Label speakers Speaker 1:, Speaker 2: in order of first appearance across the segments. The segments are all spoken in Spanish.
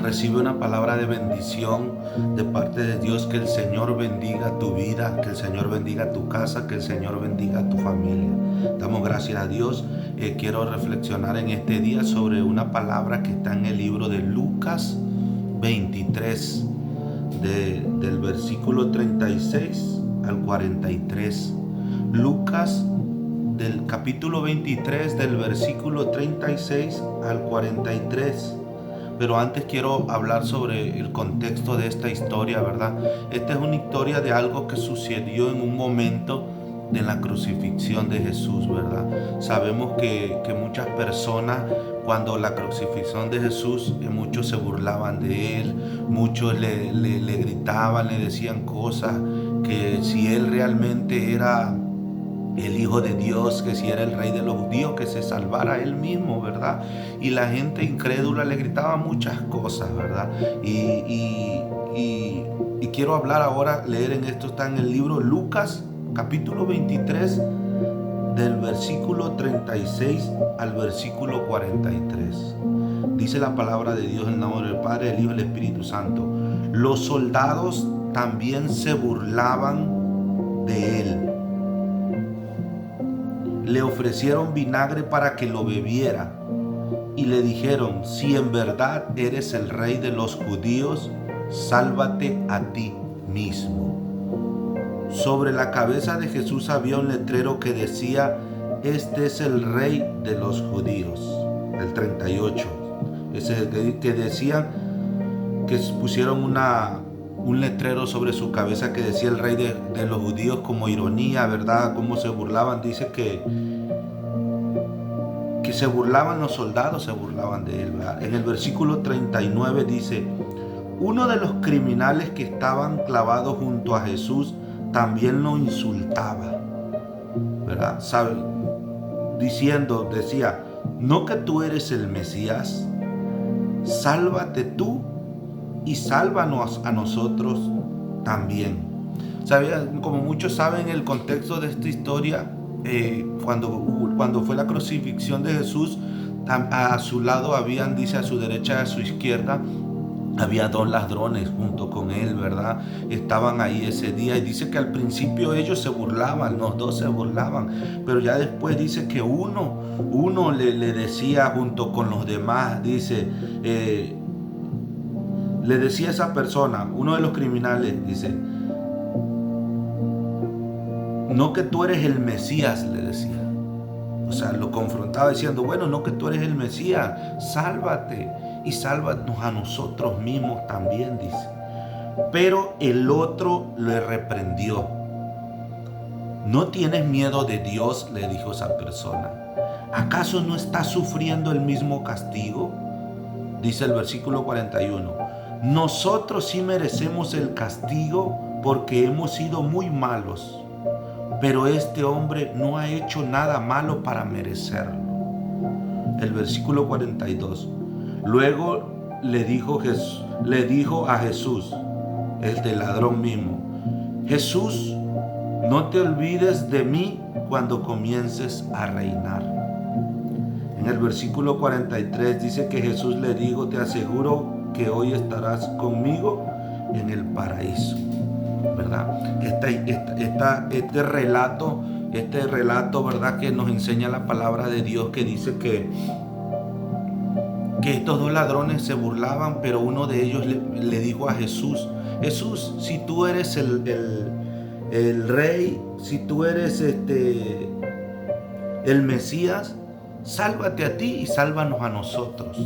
Speaker 1: Recibe una palabra de bendición de parte de Dios. Que el Señor bendiga tu vida, que el Señor bendiga tu casa, que el Señor bendiga tu familia. Damos gracias a Dios. Quiero reflexionar en este día sobre una palabra que está en el libro de Lucas 23, del versículo 36 al 43. Lucas del capítulo 23, del versículo 36 al 43. Pero antes quiero hablar sobre el contexto de esta historia, ¿verdad? Esta es una historia de algo que sucedió en un momento de la crucifixión de Jesús, ¿verdad? Sabemos que muchas personas, cuando la crucifixión de Jesús, muchos se burlaban de él, muchos le gritaban, le decían cosas, que si él realmente era el Hijo de Dios, que si era el Rey de los judíos, que se salvara él mismo, ¿verdad? Y la gente incrédula le gritaba muchas cosas, ¿verdad? Y quiero hablar ahora, leer en esto, está en el libro Lucas, capítulo 23, del versículo 36 al versículo 43. Dice la palabra de Dios en el nombre del Padre, del Hijo y del Espíritu Santo. Los soldados también se burlaban de él. Le ofrecieron vinagre para que lo bebiera y le dijeron: si en verdad eres el Rey de los judíos, sálvate a ti mismo. Sobre la cabeza de Jesús había un letrero que decía: este es el Rey de los judíos. El 38. Ese que decían, que pusieron un letrero sobre su cabeza que decía el Rey de los judíos, como ironía, ¿verdad? Cómo se burlaban. Dice que se burlaban los soldados, se burlaban de él, ¿verdad? En el versículo 39 dice: uno de los criminales que estaban clavados junto a Jesús también lo insultaba, ¿verdad? ¿Sabe? Decía: ¿no que tú eres el Mesías? Sálvate tú y sálvanos a nosotros también. ¿Sabían? Como muchos saben el contexto de esta historia, cuando fue la crucifixión de Jesús, a su lado habían, dice, a su derecha y a su izquierda, había dos ladrones junto con él, ¿verdad? Estaban ahí ese día y dice que al principio ellos se burlaban, los dos se burlaban, pero ya después dice que uno le decía junto con los demás, dice, le decía a esa persona, uno de los criminales, dice: no que tú eres el Mesías, le decía. O sea, lo confrontaba diciendo: bueno, no que tú eres el Mesías, sálvate y sálvanos a nosotros mismos también, dice. Pero el otro le reprendió. ¿No tienes miedo de Dios?, le dijo esa persona. ¿Acaso no estás sufriendo el mismo castigo? Dice el versículo 41. Nosotros sí merecemos el castigo porque hemos sido muy malos, pero este hombre no ha hecho nada malo para merecerlo. El versículo 42. Luego le dijo a Jesús, el del ladrón mismo: Jesús, no te olvides de mí cuando comiences a reinar. En el versículo 43 dice que Jesús le dijo: te aseguro que hoy estarás conmigo en el paraíso, ¿verdad? Este relato, ¿verdad?, que nos enseña la palabra de Dios, que dice que estos dos ladrones se burlaban, pero uno de ellos le dijo a Jesús: Jesús, si tú eres el Rey, si tú eres el Mesías, sálvate a ti y sálvanos a nosotros,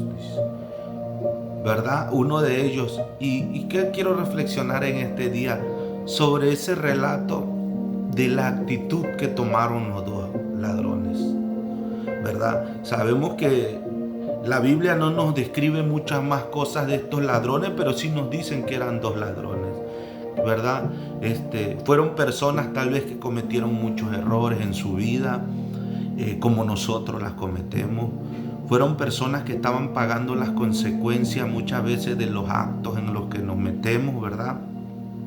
Speaker 1: ¿verdad? Uno de ellos. ¿Y qué quiero reflexionar en este día? Sobre ese relato de la actitud que tomaron los dos ladrones, ¿verdad? Sabemos que la Biblia no nos describe muchas más cosas de estos ladrones, pero sí nos dicen que eran dos ladrones, ¿verdad? Fueron personas tal vez que cometieron muchos errores en su vida, como nosotros las cometemos. Fueron personas que estaban pagando las consecuencias muchas veces de los actos en los que nos metemos, ¿verdad?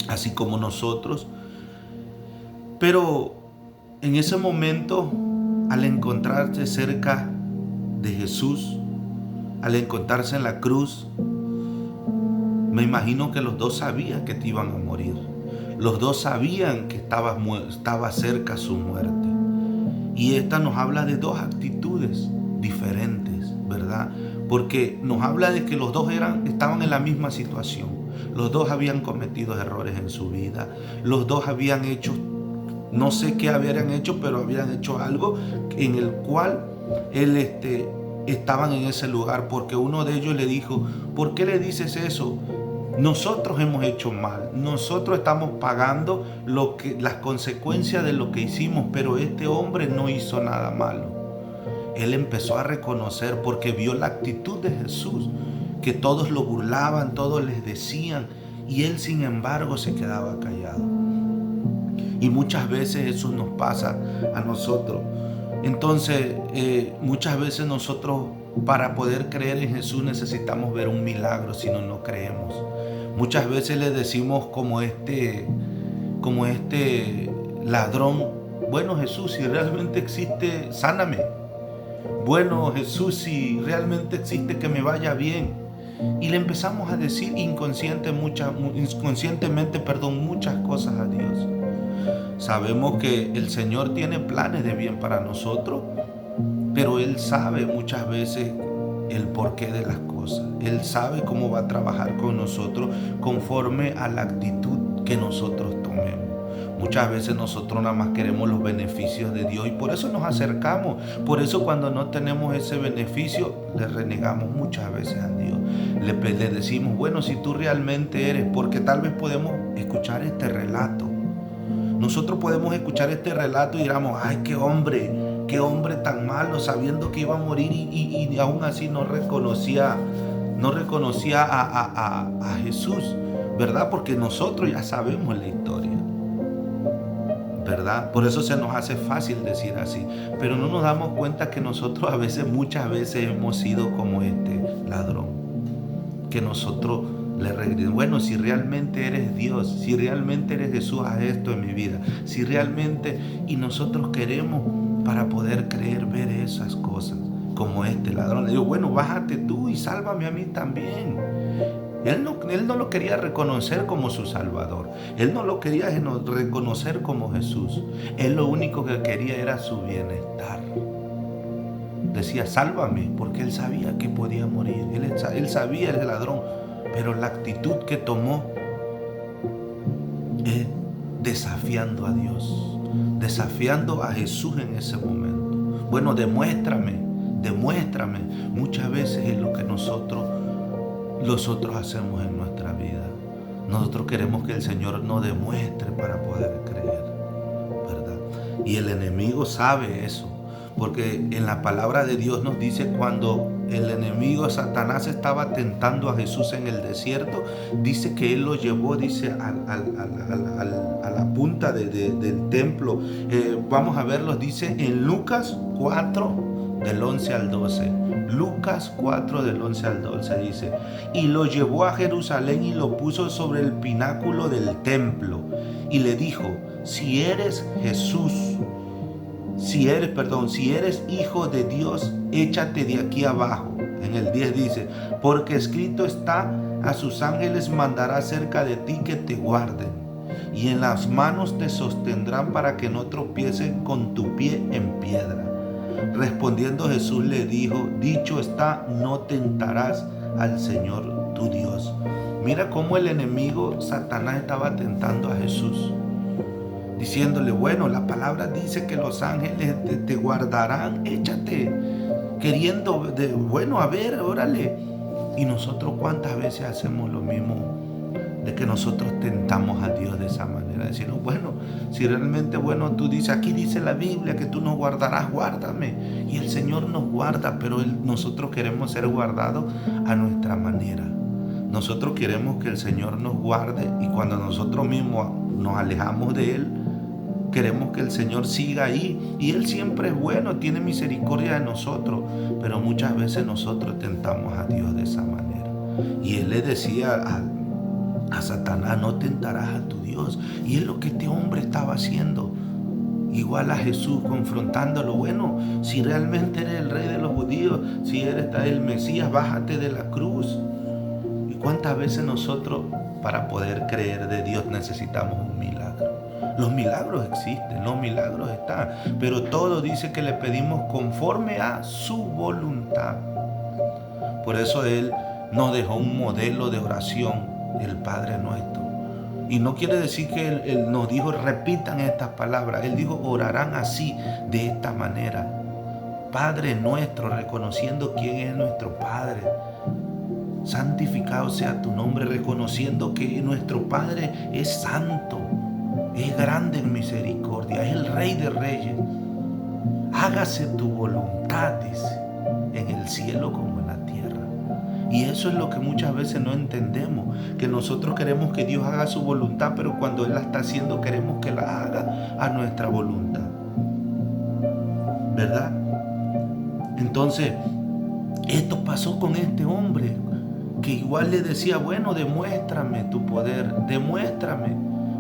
Speaker 1: Así como nosotros. Pero en ese momento, al encontrarse cerca de Jesús, al encontrarse en la cruz, Me imagino que los dos sabían que te iban a morir. Los dos sabían que estaba cerca su muerte. Y esta nos habla de dos actitudes diferentes, ¿verdad? Porque nos habla de que los dos estaban en la misma situación. Los dos habían cometido errores en su vida. Los dos habían hecho, no sé qué habían hecho, pero habían hecho algo en el cual estaban en ese lugar. Porque uno de ellos le dijo, ¿por qué le dices eso? Nosotros hemos hecho mal, nosotros estamos pagando las consecuencias de lo que hicimos, pero este hombre no hizo nada malo. Él empezó a reconocer porque vio la actitud de Jesús, que todos lo burlaban, todos les decían, y él sin embargo se quedaba callado. Y muchas veces eso nos pasa a nosotros. Entonces, muchas veces nosotros, para poder creer en Jesús, necesitamos ver un milagro, si no, no creemos. Muchas veces le decimos como este ladrón, bueno Jesús, si realmente existe, sáname. Bueno Jesús, si realmente existe, que me vaya bien. Y le empezamos a decir inconscientemente muchas cosas a Dios. Sabemos que el Señor tiene planes de bien para nosotros, pero Él sabe muchas veces el porqué de las cosas. Él sabe cómo va a trabajar con nosotros conforme a la actitud que nosotros tomemos. Muchas veces nosotros nada más queremos los beneficios de Dios y por eso nos acercamos. Por eso cuando no tenemos ese beneficio, le renegamos muchas veces a Dios. Le decimos, bueno, si tú realmente eres, porque tal vez podemos escuchar este relato. Nosotros podemos escuchar este relato y digamos, ay, qué hombre tan malo, sabiendo que iba a morir y aún así no reconocía a Jesús, ¿verdad? Porque nosotros ya sabemos la historia, ¿verdad? Por eso se nos hace fácil decir así, pero no nos damos cuenta que nosotros muchas veces hemos sido como este ladrón, que nosotros le regresamos, bueno, si realmente eres Dios, si realmente eres Jesús, haz esto en mi vida, si realmente, y nosotros queremos, para poder creer, ver esas cosas, como este ladrón. Le digo, bueno, bájate tú y sálvame a mí también. Él no lo quería reconocer como su Salvador. Él no lo quería reconocer como Jesús. Él lo único que quería era su bienestar. Decía, sálvame, porque él sabía que podía morir. Él sabía, el ladrón, pero la actitud que tomó es desafiando a Dios, desafiando a Jesús en ese momento. Bueno, demuéstrame. Muchas veces es lo que nosotros hacemos en nuestra vida. Nosotros queremos que el Señor nos demuestre para poder creer, ¿verdad? Y el enemigo sabe eso, porque en la palabra de Dios nos dice cuando el enemigo Satanás estaba tentando a Jesús en el desierto, dice que él lo llevó, dice, a la punta del templo. Vamos a verlo, dice en Lucas 4 del 11 al 12. Lucas 4 del 11 al 12 dice, y lo llevó a Jerusalén y lo puso sobre el pináculo del templo y le dijo, si eres hijo de Dios, échate de aquí abajo. En el 10 dice, porque escrito está, a sus ángeles mandará cerca de ti que te guarden, y en las manos te sostendrán para que no tropieces con tu pie en piedra. Respondiendo Jesús le dijo, dicho está, no tentarás al Señor tu Dios. Mira cómo el enemigo Satanás estaba tentando a Jesús, diciéndole, bueno, la palabra dice que los ángeles te guardarán, échate, queriendo, bueno, a ver, órale. Y nosotros cuántas veces hacemos lo mismo, de que nosotros tentamos a Dios de esa manera, diciendo, bueno, si realmente, bueno, tú dices, aquí dice la Biblia que tú nos guardarás, guárdame. Y el Señor nos guarda, pero nosotros queremos ser guardados a nuestra manera. Nosotros queremos que el Señor nos guarde y cuando nosotros mismos nos alejamos de Él, queremos que el Señor siga ahí. Y Él siempre es bueno, tiene misericordia de nosotros, pero muchas veces nosotros tentamos a Dios de esa manera. Y Él le decía a Satanás, no tentarás a tu Dios. Y es lo que este hombre estaba haciendo. Igual a Jesús, confrontándolo. Bueno, si realmente eres el rey de los judíos, si eres el Mesías, bájate de la cruz. Y ¿Cuántas veces nosotros para poder creer de Dios necesitamos un milagro? Los milagros existen, los milagros están, pero todo dice que le pedimos conforme a su voluntad. Por eso Él nos dejó un modelo de oración, el Padre Nuestro. Y no quiere decir que Él nos dijo repitan estas palabras. Él dijo orarán así, de esta manera. Padre nuestro, reconociendo quién es nuestro Padre. Santificado sea tu nombre, reconociendo que nuestro Padre es santo, es grande en misericordia, es el Rey de Reyes. Hágase tu voluntad, dice, en el cielo como en la tierra. Y eso es lo que muchas veces no entendemos, que nosotros queremos que Dios haga su voluntad, pero cuando Él la está haciendo queremos que la haga a nuestra voluntad, ¿verdad? Entonces, esto pasó con este hombre, que igual le decía, bueno, demuéstrame tu poder, demuéstrame.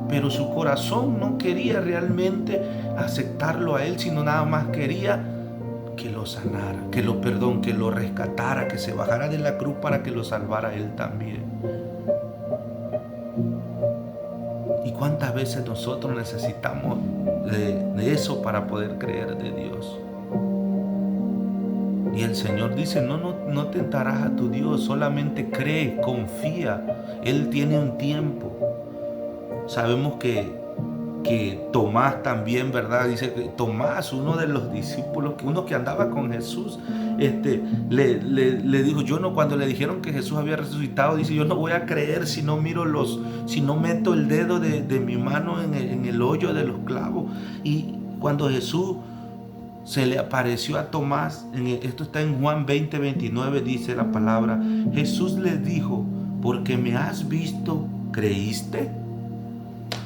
Speaker 1: Pero su corazón no quería realmente aceptarlo a Él, sino nada más quería que lo sanara, que lo rescatara, que se bajara de la cruz para que lo salvara Él también. ¿Y cuántas veces nosotros necesitamos de eso para poder creer de Dios? Y el Señor dice, no tentarás a tu Dios, solamente cree, confía. Él tiene un tiempo. Sabemos que Tomás también, ¿verdad? Dice que Tomás, uno de los discípulos, uno que andaba con Jesús, le dijo, cuando le dijeron que Jesús había resucitado, dice, yo no voy a creer si no meto el dedo de mi mano en el hoyo de los clavos. Y cuando Jesús se le apareció a Tomás, esto está en Juan 20:29, dice la palabra, Jesús le dijo, porque me has visto, ¿creíste?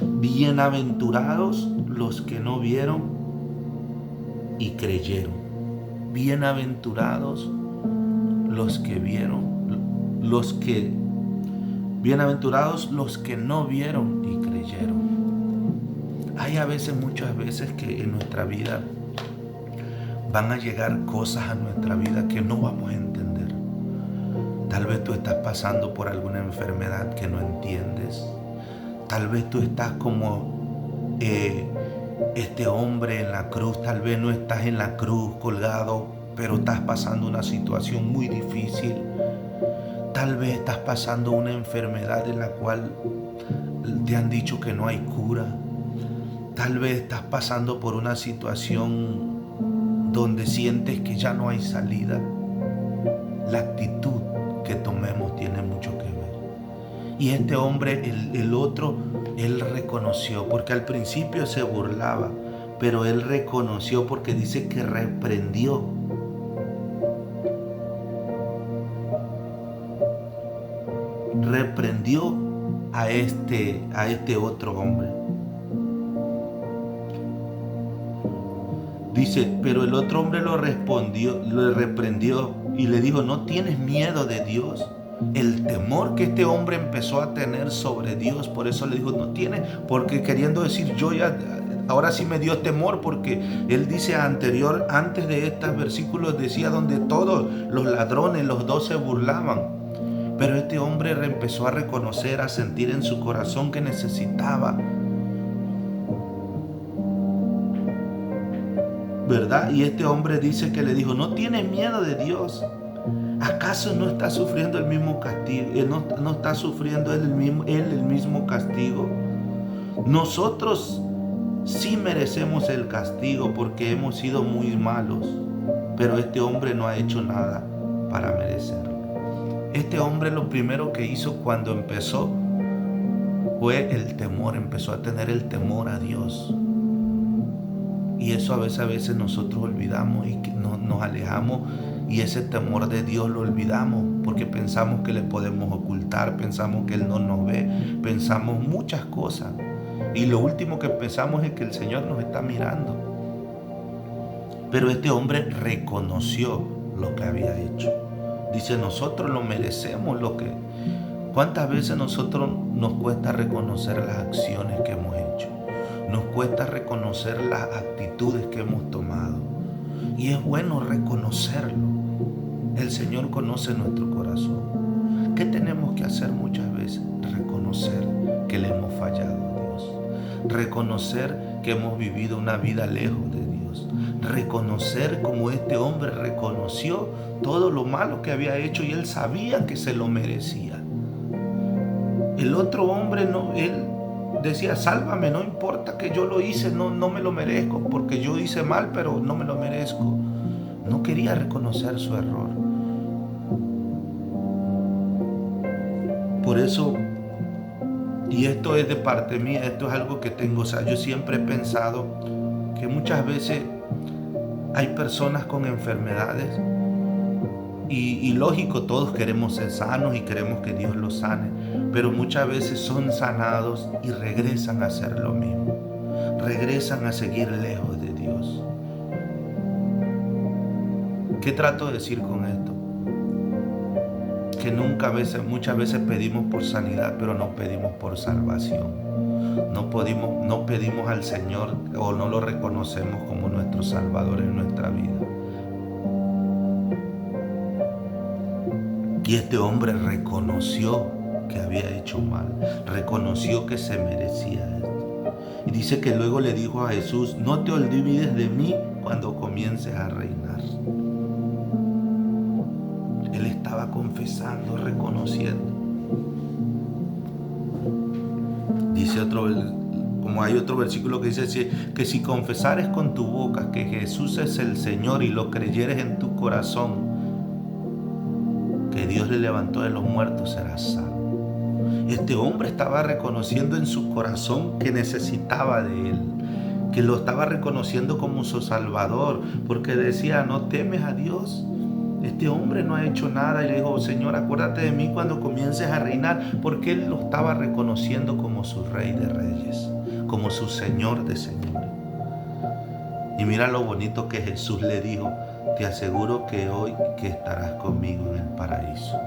Speaker 1: Bienaventurados los que no vieron y creyeron. Bienaventurados los que vieron, bienaventurados los que no vieron y creyeron. Hay muchas veces que en nuestra vida van a llegar cosas a nuestra vida que no vamos a entender. Tal vez tú estás pasando por alguna enfermedad que no entiendes. Tal vez tú estás como este hombre en la cruz. Tal vez no estás en la cruz colgado, pero estás pasando una situación muy difícil. Tal vez estás pasando una enfermedad en la cual te han dicho que no hay cura. Tal vez estás pasando por una situación donde sientes que ya no hay salida. La actitud que tomemos tiene mucho que ver. Y este hombre, el otro, él reconoció, porque al principio se burlaba, pero él reconoció porque dice que reprendió. Reprendió a este otro hombre. Dice, pero el otro hombre le reprendió y le dijo, ¿no tienes miedo de Dios? El temor que este hombre empezó a tener sobre Dios, por eso le dijo, no tienes, porque queriendo decir, ahora sí me dio temor, porque él dice antes de estos versículos, decía donde todos los ladrones, los dos se burlaban. Pero este hombre empezó a reconocer, a sentir en su corazón que necesitaba, ¿verdad? Y este hombre dice que le dijo, ¿no tienes miedo de Dios? ¿Acaso no está sufriendo el mismo castigo? ¿No está sufriendo él el mismo castigo? Nosotros sí merecemos el castigo porque hemos sido muy malos, pero este hombre no ha hecho nada para merecerlo. Este hombre lo primero que hizo cuando empezó fue el temor, empezó a tener el temor a Dios. Y eso a veces nosotros olvidamos y nos alejamos, y ese temor de Dios lo olvidamos porque pensamos que le podemos ocultar, pensamos que Él no nos ve, pensamos muchas cosas. Y lo último que pensamos es que el Señor nos está mirando. Pero este hombre reconoció lo que había hecho. Dice, nosotros lo merecemos. ¿Cuántas veces nosotros nos cuesta reconocer las acciones que hemos hecho? Nos cuesta reconocer las actitudes que hemos tomado. Y es bueno reconocerlo. El Señor conoce nuestro corazón. ¿Qué tenemos que hacer muchas veces? Reconocer que le hemos fallado a Dios. Reconocer que hemos vivido una vida lejos de Dios. Reconocer como este hombre reconoció todo lo malo que había hecho y él sabía que se lo merecía. El otro hombre no, él decía, sálvame, no importa que yo lo hice, no me lo merezco, porque yo hice mal, pero no me lo merezco. No quería reconocer su error. Por eso, y esto es de parte mía, esto es algo que tengo, yo siempre he pensado que muchas veces hay personas con enfermedades y lógico, todos queremos ser sanos y queremos que Dios los sane, pero muchas veces son sanados y regresan a hacer lo mismo, regresan a seguir lejos de Dios. ¿Qué trato de decir con esto? Que muchas veces pedimos por sanidad, pero no pedimos por salvación. No pedimos al Señor o no lo reconocemos como nuestro Salvador en nuestra vida. Y este hombre reconoció que había hecho mal, reconoció que se merecía esto. Y dice que luego le dijo a Jesús, no te olvides de mí cuando comiences a reinar. Él estaba confesando, reconociendo. Dice como hay otro versículo que dice que si confesares con tu boca que Jesús es el Señor y lo creyeres en tu corazón, que Dios le levantó de los muertos, serás salvo. Este hombre estaba reconociendo en su corazón que necesitaba de él, que lo estaba reconociendo como su Salvador, porque decía, ¿no temes a Dios? Este hombre no ha hecho nada y le dijo, Señor, acuérdate de mí cuando comiences a reinar, porque él lo estaba reconociendo como su Rey de Reyes, como su Señor de Señores. Y mira lo bonito que Jesús le dijo, te aseguro que hoy que estarás conmigo en el paraíso.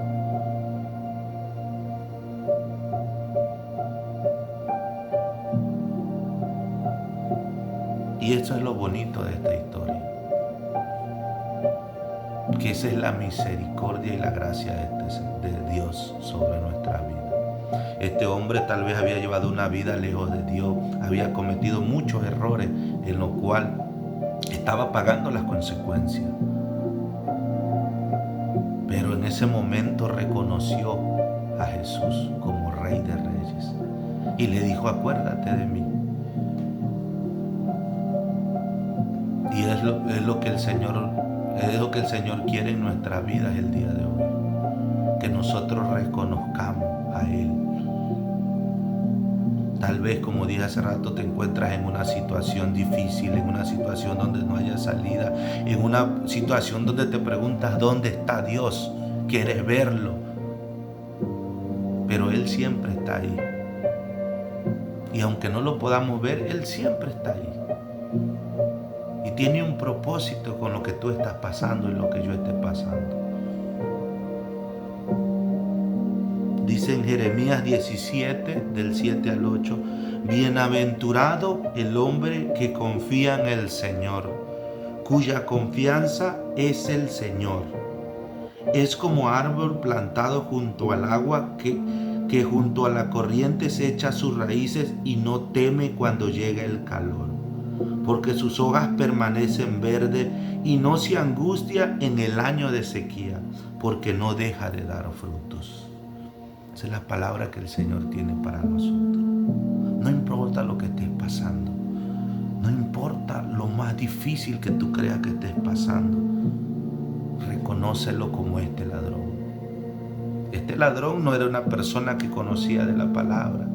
Speaker 1: Y eso es lo bonito de esta historia. Que esa es la misericordia y la gracia de Dios sobre nuestra vida. Este hombre tal vez había llevado una vida lejos de Dios, había cometido muchos errores en lo cual estaba pagando las consecuencias. Pero en ese momento reconoció a Jesús como Rey de Reyes y le dijo, acuérdate de mí. Y es lo que el Señor quiere en nuestras vidas el día de hoy. Que nosotros reconozcamos a Él. Tal vez, como dije hace rato, te encuentras en una situación difícil, en una situación donde no haya salida, en una situación donde te preguntas, ¿dónde está Dios? Quieres verlo. Pero Él siempre está ahí. Y aunque no lo podamos ver, Él siempre está ahí. Y tiene un propósito con lo que tú estás pasando y lo que yo esté pasando. Dice en Jeremías 17, del 7 al 8, bienaventurado el hombre que confía en el Señor, cuya confianza es el Señor. Es como árbol plantado junto al agua que junto a la corriente se echa sus raíces y no teme cuando llega el calor, porque sus hojas permanecen verdes y no se angustia en el año de sequía, porque no deja de dar frutos. Esa es la palabra que el Señor tiene para nosotros. No importa lo que estés pasando, no importa lo más difícil que tú creas que estés pasando, reconócelo como este ladrón. Este ladrón no era una persona que conocía de la palabra.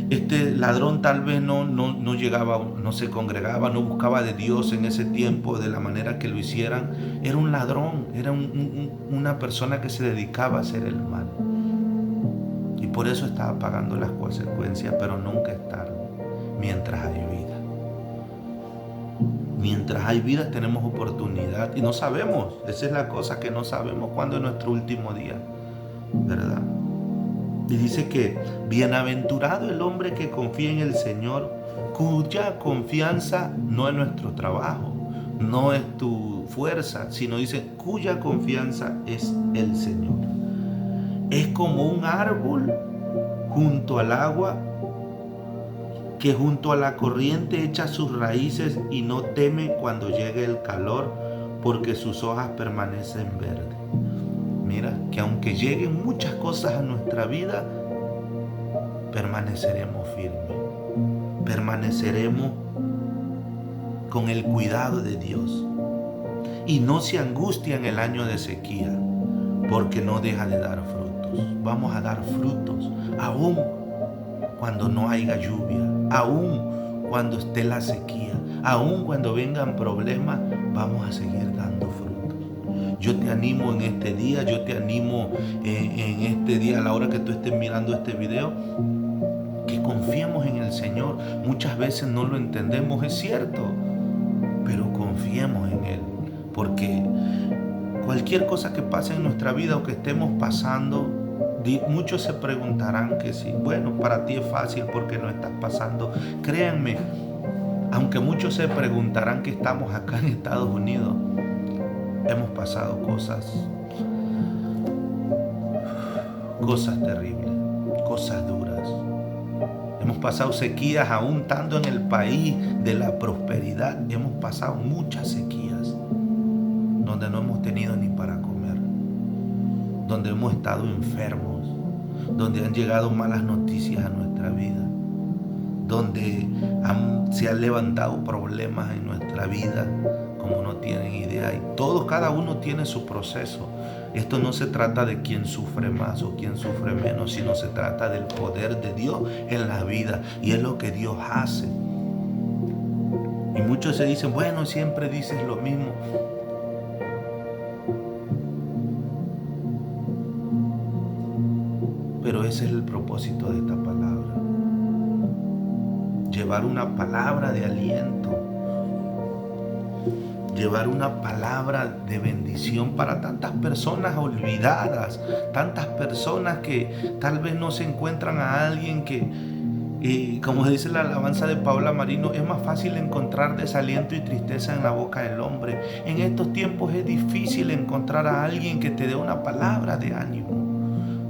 Speaker 1: Este ladrón tal vez no llegaba, no se congregaba, no buscaba de Dios en ese tiempo de la manera que lo hicieran. Era un ladrón, era una persona que se dedicaba a hacer el mal. Y por eso estaba pagando las consecuencias, pero nunca es tarde, mientras hay vida. Mientras hay vida tenemos oportunidad y no sabemos, esa es la cosa, que no sabemos cuándo es nuestro último día, ¿verdad? Y dice que bienaventurado el hombre que confía en el Señor, cuya confianza no es nuestro trabajo, no es tu fuerza, sino dice cuya confianza es el Señor. Es como un árbol junto al agua, que junto a la corriente echa sus raíces y no teme cuando llegue el calor, porque sus hojas permanecen verdes. Mira, que aunque lleguen muchas cosas a nuestra vida, permaneceremos firmes, permaneceremos con el cuidado de Dios. Y no se angustia en el año de sequía, porque no deja de dar frutos. Vamos a dar frutos, aún cuando no haya lluvia, aún cuando esté la sequía, aún cuando vengan problemas, vamos a seguir dando frutos. Yo te animo en este día, yo te animo en este día, a la hora que tú estés mirando este video, que confiemos en el Señor. Muchas veces no lo entendemos, es cierto, pero confiemos en Él, porque cualquier cosa que pase en nuestra vida o que estemos pasando, muchos se preguntarán que sí, bueno, para ti es fácil porque no estás pasando. Créanme, aunque muchos se preguntarán que estamos acá en Estados Unidos, hemos pasado cosas terribles, cosas duras. Hemos pasado sequías aún estando en el país de la prosperidad. Hemos pasado muchas sequías donde no hemos tenido ni para comer, donde hemos estado enfermos, donde han llegado malas noticias a nuestra vida, donde se han levantado problemas en nuestra vida como no tienen idea. Y cada uno tiene su proceso. Esto no se trata de quién sufre más o quién sufre menos, sino se trata del poder de Dios en la vida, y es lo que Dios hace. Y muchos se dicen, bueno, siempre dices lo mismo. Pero ese es el propósito de esta palabra. Llevar una palabra de aliento. Llevar una palabra de bendición para tantas personas olvidadas. Tantas personas que tal vez no se encuentran a alguien que, como dice la alabanza de Paula Marino, es más fácil encontrar desaliento y tristeza en la boca del hombre. En estos tiempos es difícil encontrar a alguien que te dé una palabra de ánimo.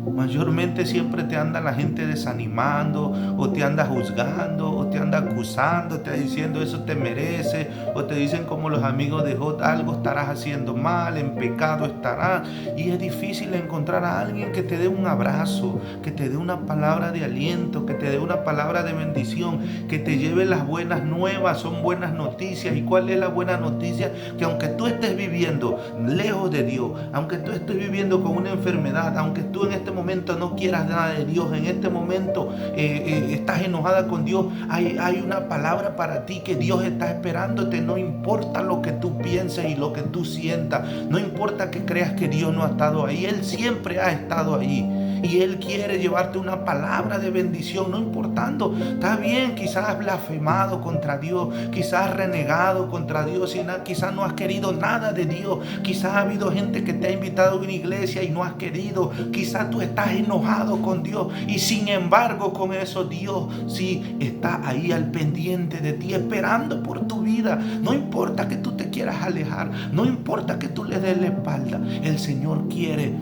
Speaker 1: Mayormente siempre te anda la gente desanimando, o te anda juzgando, o te anda acusando, te diciendo eso te merece, o te dicen como los amigos de Job, algo estarás haciendo mal, en pecado estarás. Y es difícil encontrar a alguien que te dé un abrazo, que te dé una palabra de aliento, que te dé una palabra de bendición, que te lleve las buenas nuevas. Son buenas noticias. ¿Y cuál es la buena noticia? Que aunque tú estés viviendo lejos de Dios, aunque tú estés viviendo con una enfermedad, aunque tú en este momento no quieras nada de Dios, en este momento estás enojada con Dios, hay una palabra para ti, que Dios está esperándote. No importa lo que tú pienses y lo que tú sientas, no importa que creas que Dios no ha estado ahí, Él siempre ha estado ahí. Y Él quiere llevarte una palabra de bendición, no importando. Está bien, quizás has blasfemado contra Dios, quizás has renegado contra Dios, quizás no has querido nada de Dios. Quizás ha habido gente que te ha invitado a una iglesia y no has querido. Quizás tú estás enojado con Dios, y sin embargo con eso Dios sí está ahí al pendiente de ti, esperando por tu vida. No importa que tú te quieras alejar, no importa que tú le des la espalda. El Señor quiere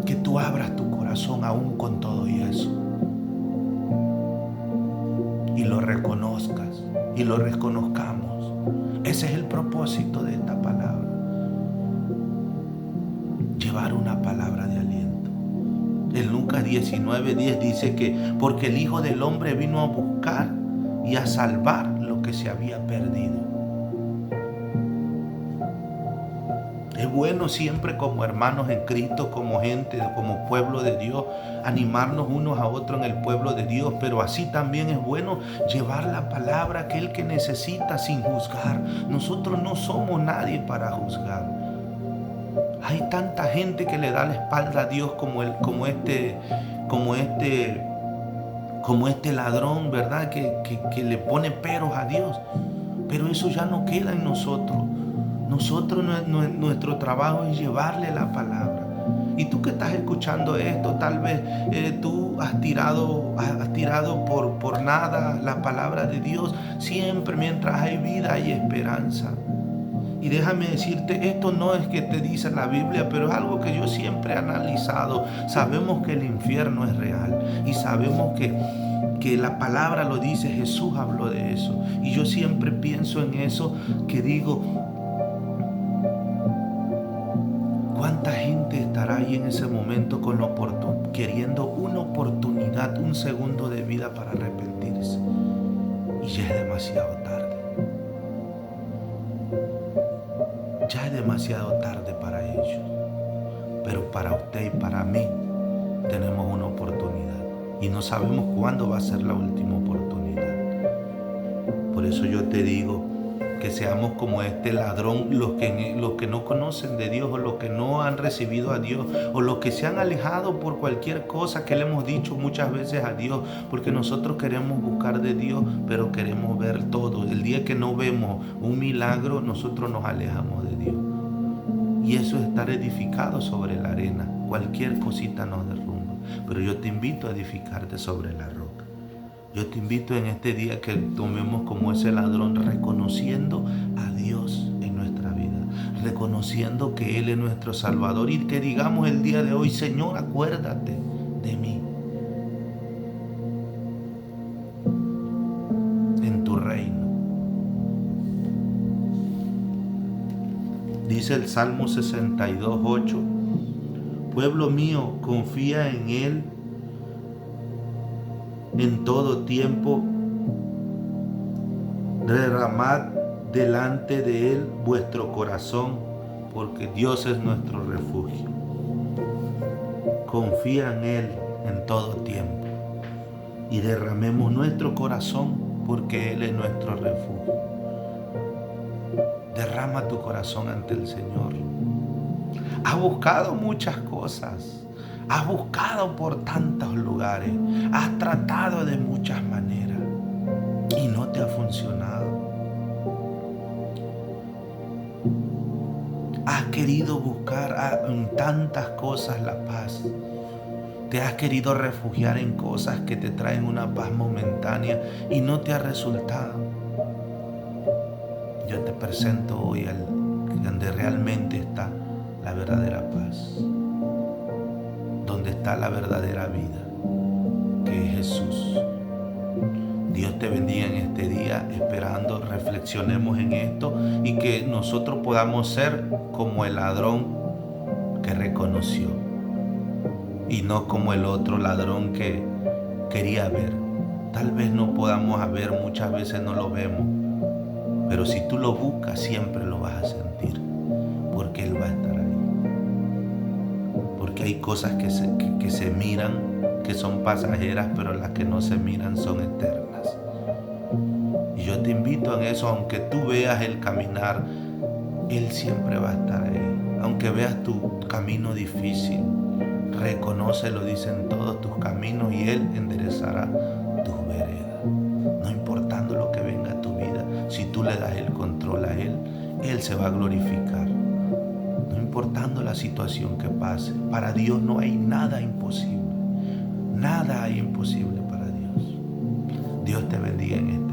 Speaker 1: que tú abras tu corazón aún con todo y eso, y lo reconozcas y lo reconozcamos. Ese es el propósito de esta palabra. Llevar una palabra de aliento. En Lucas 19:10 dice que porque el Hijo del Hombre vino a buscar y a salvar lo que se había perdido. Es bueno siempre, como hermanos en Cristo, como gente, como pueblo de Dios, animarnos unos a otros en el pueblo de Dios, pero así también es bueno llevar la palabra a aquel que necesita sin juzgar. Nosotros no somos nadie para juzgar. Hay tanta gente que le da la espalda a Dios como este ladrón, ¿verdad? Que le pone peros a Dios. Pero eso ya no queda en nosotros. Nuestro trabajo es llevarle la palabra. Y tú que estás escuchando esto, tal vez tú has tirado por nada la palabra de Dios. Siempre, mientras hay vida, hay esperanza. Y déjame decirte, esto no es que te dice la Biblia, pero es algo que yo siempre he analizado. Sabemos que el infierno es real y sabemos que la palabra lo dice, Jesús habló de eso. Y yo siempre pienso en eso, que digo, ¿cuánta gente estará ahí en ese momento queriendo una oportunidad, un segundo de vida para arrepentirse? Y ya es demasiado tarde. Ya es demasiado tarde para ellos. Pero para usted y para mí tenemos una oportunidad. Y no sabemos cuándo va a ser la última oportunidad. Por eso yo te digo que seamos como este ladrón, los que no conocen de Dios, o los que no han recibido a Dios, o los que se han alejado por cualquier cosa que le hemos dicho muchas veces a Dios, porque nosotros queremos buscar de Dios, pero queremos ver todo. El día que no vemos un milagro, nosotros nos alejamos de Dios. Y eso es estar edificado sobre la arena. Cualquier cosita nos derrumba. Pero yo te invito a edificarte sobre la roca. Yo te invito en este día que tomemos como ese ladrón, reconociendo a Dios en nuestra vida, reconociendo que Él es nuestro Salvador, y que digamos el día de hoy: Señor, acuérdate de mí en tu reino. Dice el Salmo 62:8: pueblo mío, confía en Él en todo tiempo, derramad delante de Él vuestro corazón, porque Dios es nuestro refugio. Confía en Él en todo tiempo y derramemos nuestro corazón, porque Él es nuestro refugio. Derrama tu corazón ante el Señor. Has buscado muchas cosas. Has buscado por tantos lugares, has tratado de muchas maneras y no te ha funcionado. Has querido buscar en tantas cosas la paz. Te has querido refugiar en cosas que te traen una paz momentánea y no te ha resultado. Yo te presento hoy donde realmente está la verdadera paz, donde está la verdadera vida, que es Jesús. Dios te bendiga en este día, esperando reflexionemos en esto y que nosotros podamos ser como el ladrón que reconoció y no como el otro ladrón que quería ver. Tal vez no podamos ver, muchas veces no lo vemos, pero si tú lo buscas siempre lo vas a sentir, porque Él va a estar ahí. Porque hay cosas que se miran, que son pasajeras, pero las que no se miran son eternas. Y yo te invito en eso, aunque tú veas el caminar, Él siempre va a estar ahí. Aunque veas tu camino difícil, reconócelo, dicen todos tus caminos, y Él enderezará tus veredas. No importando lo que venga a tu vida, si tú le das el control a Él, Él se va a glorificar. No importando la situación que pase, para Dios no hay nada imposible. Nada hay imposible para Dios. Dios te bendiga en este